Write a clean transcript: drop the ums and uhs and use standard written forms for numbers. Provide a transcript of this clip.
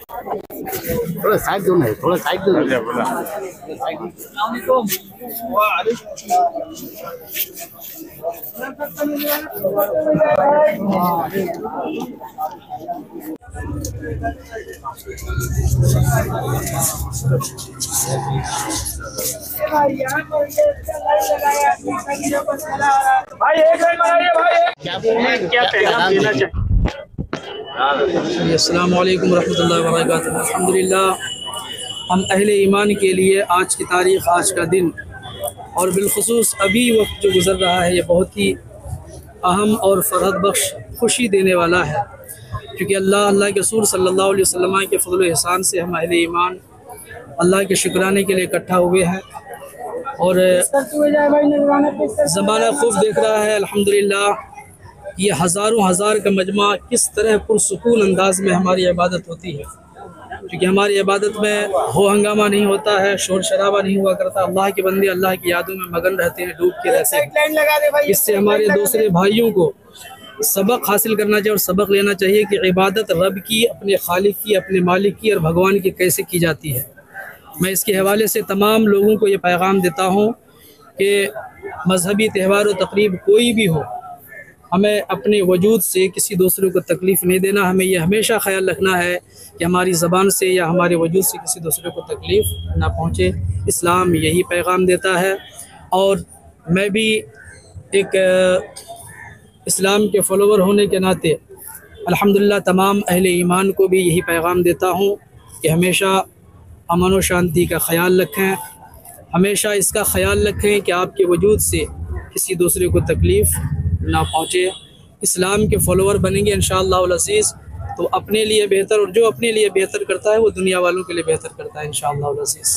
थोड़ा साइड दो ना, थोड़ा साइड दो। भाई एक लाइन बनाइए भाई, क्या पैगाम देना चाहिए? अस्सलाम वालेकुम रहमतुल्लाहि व बरकातुहू। अल्हम्दुलिल्लाह, हम अहले ईमान के लिए आज की तारीख़, आज का दिन और बिलखुसूस अभी वक्त जो गुज़र रहा है, ये बहुत ही अहम और फ़रहत बख्श खुशी देने वाला है, क्योंकि अल्लाह के रसूल सल्लल्लाहु अलैहि वसल्लम के फ़ज़ल व एहसान से हम अहले ईमान अल्लाह के शुक्राने के लिए इकट्ठा हुए हैं। और ज़माना खूब देख रहा है अल्हम्दुलिल्लाह, ये हज़ारों हज़ार का मजमा किस तरह पुरसुकून अंदाज में हमारी इबादत होती है, क्योंकि हमारी इबादत में हो हंगामा नहीं होता है, शोर शराबा नहीं हुआ करता। अल्लाह के बंदे अल्लाह की यादों में मगन रहते हैं, डूब के रहते हैं। इससे हमारे दूसरे भाइयों को सबक हासिल करना चाहिए और सबक लेना चाहिए कि इबादत रब की, अपने खालिक की, अपने मालिक की और भगवान की कैसे की जाती है। मैं इसके हवाले से तमाम लोगों को ये पैगाम देता हूँ कि मजहबी त्यौहार व तकरीब कोई भी हो, हमें अपने वजूद से किसी दूसरे को तकलीफ़ नहीं देना। हमें यह हमेशा ख्याल रखना है कि हमारी ज़बान से या हमारे वजूद से किसी दूसरे को तकलीफ़ ना पहुँचे। इस्लाम यही पैगाम देता है और मैं भी एक इस्लाम के फ़ॉलोवर होने के नाते अल्हम्दुलिल्लाह तमाम अहले ईमान को भी यही पैगाम देता हूँ कि हमेशा अमन व शांति का ख़याल रखें, हमेशा इसका ख़याल रखें कि आपके वजूद से किसी दूसरे को तकलीफ़ ना पहुँचे। इस्लाम के फ़ॉलोवर बनेंगे इंशाअल्लाह उल अज़ीज़ तो अपने लिए बेहतर, और जो अपने लिए बेहतर करता है वो दुनिया वालों के लिए बेहतर करता है इंशाअल्लाह उल अज़ीज़।